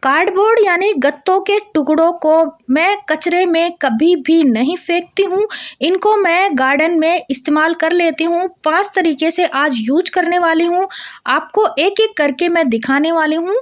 Cardboard यानी गत्तों के टुकड़ों को मैं कचरे में कभी भी नहीं फेंकती हूँ। इनको मैं गार्डन में इस्तेमाल कर लेती हूँ। 5 तरीके से आज यूज करने वाली हूँ। आपको एक एक करके मैं दिखाने वाली हूँ।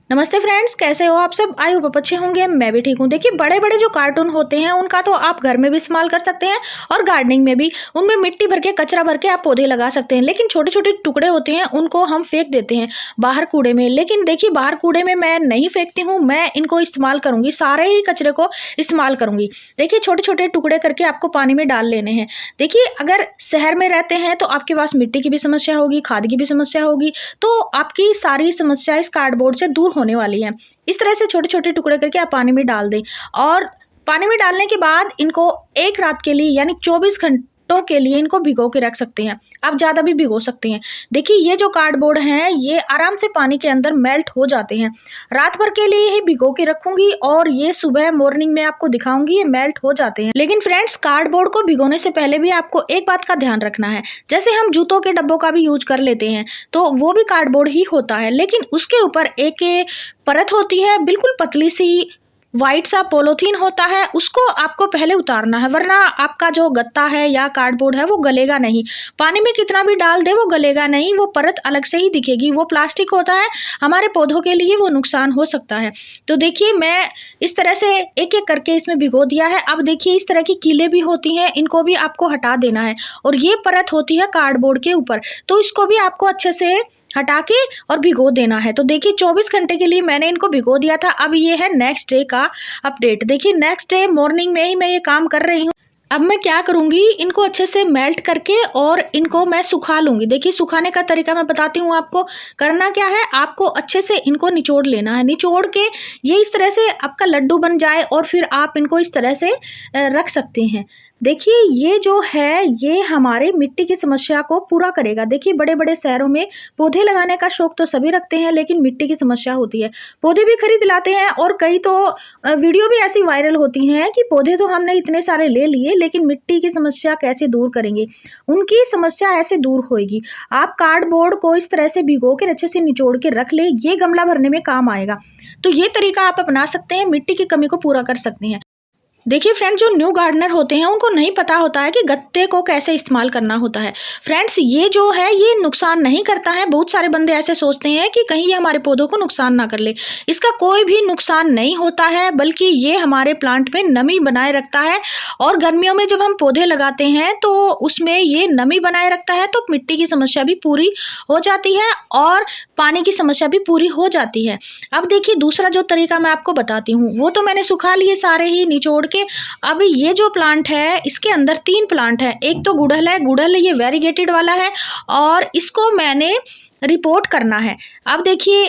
नमस्ते फ्रेंड्स, कैसे हो आप सब? आई होप अच्छे होंगे। मैं भी ठीक हूँ। देखिए, बड़े बड़े जो कार्टून होते हैं उनका तो आप घर में भी इस्तेमाल कर सकते हैं और गार्डनिंग में भी। उनमें मिट्टी भर के, कचरा भर के आप पौधे लगा सकते हैं। लेकिन छोटे छोटे टुकड़े होते हैं उनको हम फेंक देते हैं बाहर कूड़े में। लेकिन देखिए, बाहर कूड़े में मैं नहीं फेंकती हूँ, मैं इनको इस्तेमाल करूँगी, सारे ही कचरे को इस्तेमाल करूँगी। देखिए, छोटे छोटे टुकड़े करके आपको पानी में डाल लेने हैं। देखिए, अगर शहर में रहते हैं तो आपके पास मिट्टी की भी समस्या होगी, खाद की भी समस्या होगी, तो आपकी सारी समस्या इस कार्डबोर्ड से दूर होने वाली है। इस तरह से छोटे छोटे टुकड़े करके आप पानी में डाल दें और पानी में डालने के बाद इनको एक रात के लिए यानी 24 घंटों के लिए इनको भिगो के रख सकते हैं। आप ज़्यादा भी भिगो सकते हैं। देखिए, ये जो कार्डबोर्ड हैं ये आराम से पानी के अंदर मेल्ट हो जाते हैं। रात भर के लिए ही भिगो के रखूंगी और ये सुबह मॉर्निंग में आपको दिखाऊंगी ये मेल्ट हो जाते हैं। लेकिन फ्रेंड्स, कार्डबोर्ड को भिगोने से पहले भी आपको एक बात का ध्यान रखना है। जैसे हम जूतों के डब्बों का भी यूज कर लेते हैं तो वो भी कार्डबोर्ड ही होता है, लेकिन उसके ऊपर एक परत होती है, बिल्कुल पतली सी व्हाइट सा पॉलीथीन होता है। उसको आपको पहले उतारना है, वरना आपका जो गत्ता है या कार्डबोर्ड है वो गलेगा नहीं। पानी में कितना भी डाल दे वो गलेगा नहीं, वो परत अलग से ही दिखेगी। वो प्लास्टिक होता है, हमारे पौधों के लिए वो नुकसान हो सकता है। तो देखिए, मैं इस तरह से एक एक करके इसमें भिगो दिया है। अब देखिए, इस तरह की कीलें भी होती हैं, इनको भी आपको हटा देना है। और ये परत होती है कार्डबोर्ड के ऊपर, तो इसको भी आपको अच्छे से हटा के और भिगो देना है। तो देखिए, 24 घंटे के लिए मैंने इनको भिगो दिया था। अब ये है नेक्स्ट डे का अपडेट। देखिए, नेक्स्ट डे मॉर्निंग में ही मैं ये काम कर रही हूँ। अब मैं क्या करूँगी, इनको अच्छे से मेल्ट करके और इनको मैं सुखा लूँगी। देखिए, सुखाने का तरीका मैं बताती हूँ आपको। करना क्या है, आपको अच्छे से इनको निचोड़ लेना है। निचोड़ के ये इस तरह से आपका लड्डू बन जाए और फिर आप इनको इस तरह से रख सकते हैं। देखिए, ये जो है ये हमारे मिट्टी की समस्या को पूरा करेगा। देखिए, बड़े बड़े शहरों में पौधे लगाने का शौक तो सभी रखते हैं, लेकिन मिट्टी की समस्या होती है। पौधे भी खरीद लाते हैं और कई तो वीडियो भी ऐसी वायरल होती हैं कि पौधे तो हमने इतने सारे ले लिए, लेकिन मिट्टी की समस्या कैसे दूर करेंगे? उनकी समस्या ऐसे दूर होएगी। आप कार्डबोर्ड को इस तरह से भिगो के अच्छे से निचोड़ के रख ले, ये गमला भरने में काम आएगा। तो ये तरीका आप अपना सकते हैं, मिट्टी की कमी को पूरा कर सकते हैं। देखिए फ्रेंड्स, जो न्यू गार्डनर होते हैं उनको नहीं पता होता है कि गत्ते को कैसे इस्तेमाल करना होता है। फ्रेंड्स, ये जो है ये नुकसान नहीं करता है। बहुत सारे बंदे ऐसे सोचते हैं कि कहीं ये हमारे पौधों को नुकसान ना कर ले। इसका कोई भी नुकसान नहीं होता है, बल्कि ये हमारे प्लांट में नमी बनाए रखता है। और गर्मियों में जब हम पौधे लगाते हैं तो उसमें ये नमी बनाए रखता है, तो मिट्टी की समस्या भी पूरी हो जाती है और पानी की समस्या भी पूरी हो जाती है। अब देखिए, दूसरा जो तरीका मैं आपको बताती हूँ, वो तो मैंने सुखा लिए सारे ही निचोड़। अब ये जो प्लांट है इसके अंदर 3 प्लांट है। एक तो गुड़हल है, गुड़हल ये वेरीगेटेड वाला है और इसको मैंने रिपोर्ट करना है। अब देखिए,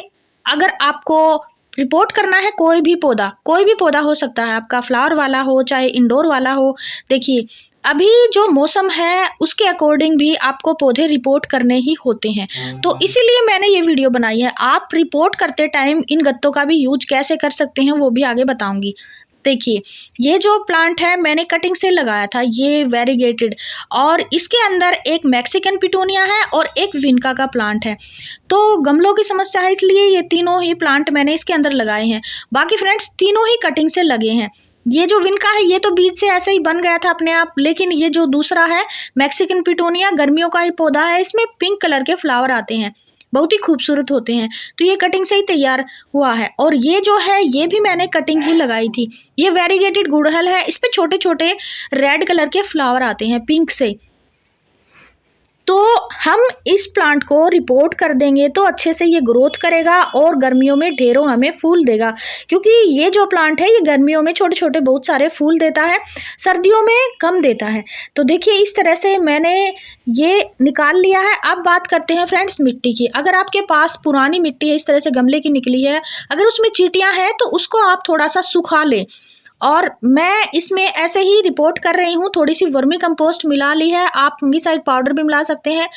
अगर आपको रिपोर्ट करना है कोई भी पौधा हो सकता है, आपका फ्लावर वाला हो चाहे इंडोर वाला हो। देखिए, अभी जो मौसम है उसके अकॉर्डिंग भी आपको पौधे रिपोर्ट करने ही होते हैं, तो इसीलिए मैंने ये वीडियो बनाई है। आप रिपोर्ट करते टाइम इन गत्तों का भी यूज कैसे कर सकते हैं वो भी आगे बताऊंगी। देखिए, ये जो प्लांट है मैंने कटिंग से लगाया था, ये वेरीगेटेड, और इसके अंदर एक मैक्सिकन पिटूनिया है और एक विनका का प्लांट है। तो गमलों की समस्या है, इसलिए ये तीनों ही प्लांट मैंने इसके अंदर लगाए हैं। बाकी फ्रेंड्स, तीनों ही कटिंग से लगे हैं। ये जो विनका है ये तो बीज से ऐसे ही बन गया था अपने आप, लेकिन ये जो दूसरा है मैक्सिकन पिटूनिया, गर्मियों का ही पौधा है। इसमें पिंक कलर के फ्लावर आते हैं, बहुत ही खूबसूरत होते हैं। तो ये कटिंग से ही तैयार हुआ है। और ये जो है ये भी मैंने कटिंग ही लगाई थी। ये वेरीगेटेड गुड़हल है, इस पे छोटे छोटे रेड कलर के फ्लावर आते हैं पिंक से। तो हम इस प्लांट को रिपोर्ट कर देंगे तो अच्छे से ये ग्रोथ करेगा और गर्मियों में ढेरों हमें फूल देगा, क्योंकि ये जो प्लांट है ये गर्मियों में छोटे छोटे बहुत सारे फूल देता है, सर्दियों में कम देता है। तो देखिए, इस तरह से मैंने ये निकाल लिया है। अब बात करते हैं फ्रेंड्स मिट्टी की। अगर आपके पास पुरानी मिट्टी है, इस तरह से गमले की निकली है, अगर उसमें चींटियाँ हैं तो उसको आप थोड़ा सा सुखा लें और मैं इसमें ऐसे ही रिपोर्ट कर रही हूँ। थोड़ी सी वर्मी कंपोस्ट मिला ली है, आप फंगीसाइड पाउडर भी मिला सकते हैं,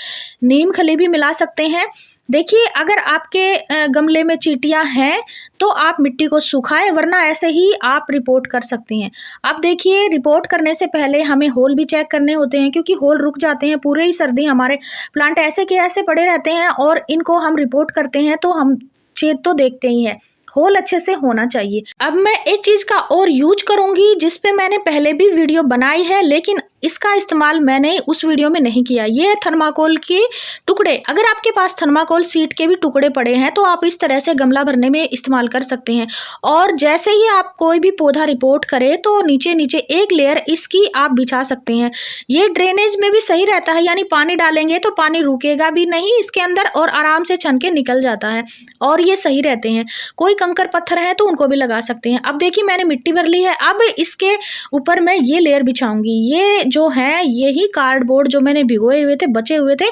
नीम खली भी मिला सकते हैं। देखिए, अगर आपके गमले में चींटियां हैं तो आप मिट्टी को सुखाएं, वरना ऐसे ही आप रिपोर्ट कर सकती हैं। अब देखिए, रिपोर्ट करने से पहले हमें होल भी चेक करने होते हैं, क्योंकि होल रुक जाते हैं। पूरे ही सर्दी हमारे प्लांट ऐसे के ऐसे पड़े रहते हैं और इनको हम रिपोर्ट करते हैं तो हम छेद तो देखते ही हैं, होल अच्छे से होना चाहिए। अब मैं एक चीज का और यूज करूंगी जिसपे मैंने पहले भी वीडियो बनाई है, लेकिन इसका इस्तेमाल मैंने उस वीडियो में नहीं किया। ये है थर्माकोल के टुकड़े। अगर आपके पास थर्माकोल सीट के भी टुकड़े पड़े हैं तो आप इस तरह से गमला भरने में इस्तेमाल कर सकते हैं। और जैसे ही आप कोई भी पौधा रिपोर्ट करें तो नीचे नीचे एक लेयर इसकी आप बिछा सकते हैं। ये ड्रेनेज में भी सही रहता है, यानी पानी डालेंगे तो पानी रुकेगा भी नहीं इसके अंदर और आराम से छन के निकल जाता है, और ये सही रहते हैं। कोई कंकर पत्थर है तो उनको भी लगा सकते हैं। अब देखिए, मैंने मिट्टी भर ली है। अब इसके ऊपर मैं ये लेयर बिछाऊंगी। ये जो है यही कार्डबोर्ड जो मैंने भिगोए हुए थे, बचे हुए थे,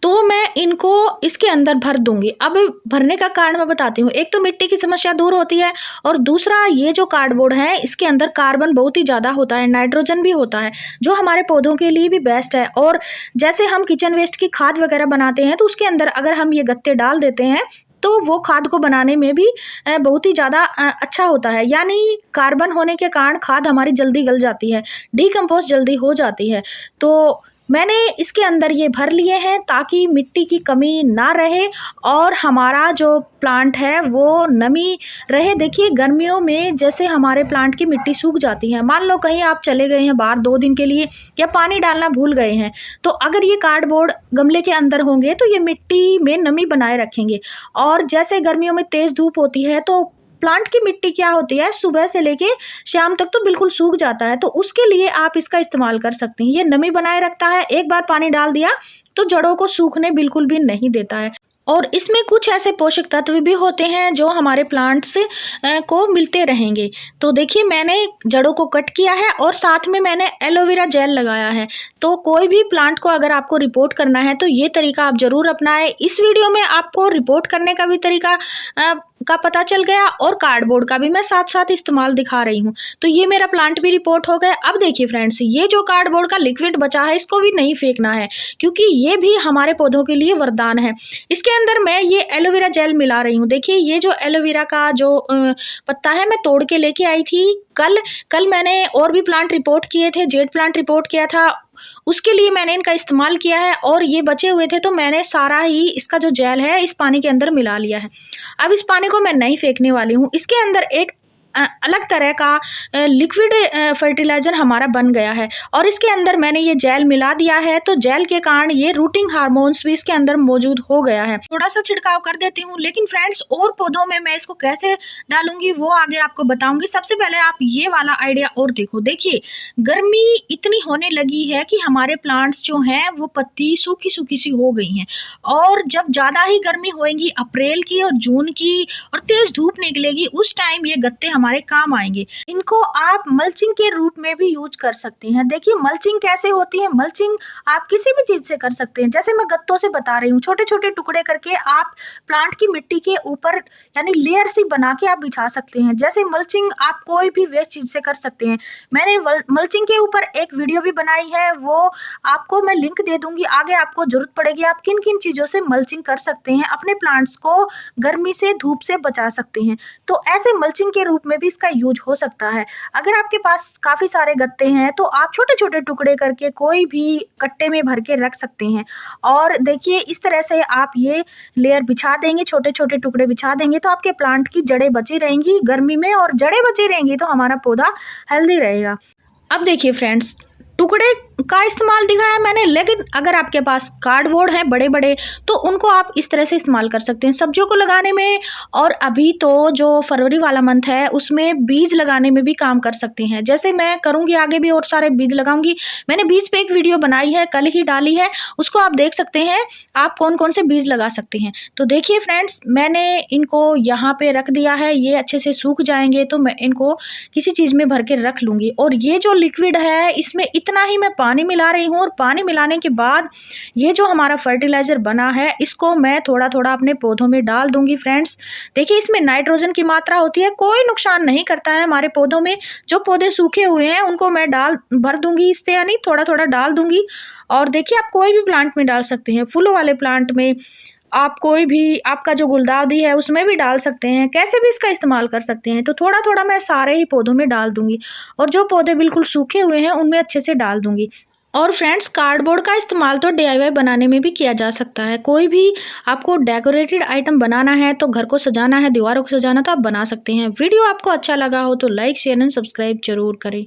तो मैं इनको इसके अंदर भर दूंगी। अब भरने का कारण मैं बताती हूँ। एक तो मिट्टी की समस्या दूर होती है, और दूसरा ये जो कार्डबोर्ड है इसके अंदर कार्बन बहुत ही ज़्यादा होता है, नाइट्रोजन भी होता है, जो हमारे पौधों के लिए भी बेस्ट है। और जैसे हम किचन वेस्ट की खाद वगैरह बनाते हैं तो उसके अंदर अगर हम ये गत्ते डाल देते हैं तो वो खाद को बनाने में भी बहुत ही ज़्यादा अच्छा होता है। यानी कार्बन होने के कारण खाद हमारी जल्दी गल जाती है, डीकम्पोज जल्दी हो जाती है। तो मैंने इसके अंदर ये भर लिए हैं ताकि मिट्टी की कमी ना रहे और हमारा जो प्लांट है वो नमी रहे। देखिए, गर्मियों में जैसे हमारे प्लांट की मिट्टी सूख जाती है, मान लो कहीं आप चले गए हैं बाहर 2 दिन के लिए या पानी डालना भूल गए हैं, तो अगर ये कार्डबोर्ड गमले के अंदर होंगे तो ये मिट्टी में नमी बनाए रखेंगे। और जैसे गर्मियों में तेज़ धूप होती है तो प्लांट की मिट्टी क्या होती है, सुबह से लेके शाम तक तो बिल्कुल सूख जाता है, तो उसके लिए आप इसका इस्तेमाल कर सकते हैं। ये नमी बनाए रखता है, एक बार पानी डाल दिया तो जड़ों को सूखने बिल्कुल भी नहीं देता है। और इसमें कुछ ऐसे पोषक तत्व भी होते हैं जो हमारे प्लांट्स को मिलते रहेंगे। तो देखिए, मैंने जड़ों को कट किया है और साथ में मैंने एलोवेरा जेल लगाया है। तो कोई भी प्लांट को अगर आपको रिपोर्ट करना है तो ये तरीका आप ज़रूर अपनाएं। इस वीडियो में आपको रिपोर्ट करने का भी तरीका का पता चल गया और कार्डबोर्ड का भी मैं साथ साथ इस्तेमाल दिखा रही हूँ। तो ये मेरा प्लांट भी रिपोर्ट हो गया। अब देखिए फ्रेंड्स, ये जो कार्डबोर्ड का लिक्विड बचा है इसको भी नहीं फेंकना है, क्योंकि ये भी हमारे पौधों के लिए वरदान है। इसके अंदर मैं ये एलोवेरा जेल मिला रही हूँ। देखिए, ये जो एलोवेरा का जो पत्ता है मैं तोड़ के लेके आई थी कल मैंने और भी प्लांट रिपोर्ट किए थे, जेड प्लांट रिपोर्ट किया था, उसके लिए मैंने इनका इस्तेमाल किया है। और ये बचे हुए थे तो मैंने सारा ही इसका जो जेल है इस पानी के अंदर मिला लिया है। अब इस पानी को मैं नहीं फेंकने वाली हूँ। इसके अंदर एक अलग तरह का लिक्विड फर्टिलाइजर हमारा बन गया है और इसके अंदर मैंने ये जेल मिला दिया है, तो जेल के कारण ये रूटिंग हार्मोन्स भी इसके अंदर मौजूद हो गया है। थोड़ा सा छिड़काव कर देती हूँ, लेकिन फ्रेंड्स और पौधों में मैं इसको कैसे डालूंगी वो आगे आपको बताऊंगी। सबसे पहले आप ये वाला आइडिया और देखो। देखिए, गर्मी इतनी होने लगी है कि हमारे प्लांट्स जो हैं वो पत्ती सूखी सूखी सी हो गई हैं, और जब ज़्यादा ही गर्मी होएगी अप्रैल की और जून की और तेज़ धूप निकलेगी, उस टाइम ये गत्ते हमारे काम आएंगे। इनको आप मल्चिंग के रूप में भी यूज कर सकते हैं। देखिए, मल्चिंग कैसे होती है। मल्चिंग आप किसी भी चीज से कर सकते हैं, जैसे मैं गत्तों से बता रही हूँ। छोटे छोटे टुकड़े करके आप प्लांट की मिट्टी के ऊपर यानी लेयर सी बना के आप बिछा सकते हैं। जैसे मल्चिंग आप कोई भी वेस्ट चीज से कर सकते हैं। मैंने मल्चिंग के ऊपर एक वीडियो भी बनाई है, वो आपको मैं लिंक दे दूंगी, आगे आपको जरूरत पड़ेगी। आप किन किन चीजों से मल्चिंग कर सकते हैं, अपने प्लांट्स को गर्मी से धूप से बचा सकते हैं। तो ऐसे मल्चिंग के रूप में भी इसका यूज हो सकता है। अगर आपके पास काफी सारे गत्ते हैं तो आप छोटे छोटे टुकड़े करके कोई भी कट्टे में भर के रख सकते हैं। और देखिए, इस तरह से आप ये लेयर बिछा देंगे, छोटे छोटे टुकड़े बिछा देंगे तो आपके प्लांट की जड़ें बची रहेंगी गर्मी में, और जड़ें बची रहेंगी तो हमारा पौधा हेल्दी रहेगा। अब देखिए फ्रेंड्स, टुकड़े का इस्तेमाल दिखाया मैंने, लेकिन अगर आपके पास कार्डबोर्ड है बड़े बड़े तो उनको आप इस तरह से इस्तेमाल कर सकते हैं सब्जियों को लगाने में। और अभी तो जो फरवरी वाला मंथ है उसमें बीज लगाने में भी काम कर सकते हैं। जैसे मैं करूंगी आगे भी और सारे बीज लगाऊंगी। मैंने बीज पे एक वीडियो बनाई है, कल ही डाली है, उसको आप देख सकते हैं आप कौन कौन से बीज लगा सकते हैं। तो देखिए फ्रेंड्स, मैंने इनको यहाँ पे रख दिया है, ये अच्छे से सूख जाएंगे तो मैं इनको किसी चीज़ में भर के रख लूँगी। और ये जो लिक्विड है इसमें इतना इतना ही मैं पानी मिला रही हूँ और पानी मिलाने के बाद ये जो हमारा फर्टिलाइज़र बना है इसको मैं थोड़ा थोड़ा अपने पौधों में डाल दूंगी। फ्रेंड्स देखिए इसमें नाइट्रोजन की मात्रा होती है, कोई नुकसान नहीं करता है हमारे पौधों में। जो पौधे सूखे हुए हैं उनको मैं भर दूंगी इससे, यानी थोड़ा थोड़ा डाल दूंगी। और देखिए आप कोई भी प्लांट में डाल सकते हैं, फूलों वाले प्लांट में, आप कोई भी आपका जो गुलदाउदी है उसमें भी डाल सकते हैं, कैसे भी इसका इस्तेमाल कर सकते हैं। तो थोड़ा थोड़ा मैं सारे ही पौधों में डाल दूंगी और जो पौधे बिल्कुल सूखे हुए हैं उनमें अच्छे से डाल दूंगी। और फ्रेंड्स कार्डबोर्ड का इस्तेमाल तो DIY बनाने में भी किया जा सकता है। कोई भी आपको डेकोरेटेड आइटम बनाना है तो घर को सजाना है, दीवारों को सजाना, तो आप बना सकते हैं। वीडियो आपको अच्छा लगा हो तो लाइक शेयर एंड सब्सक्राइब जरूर करें।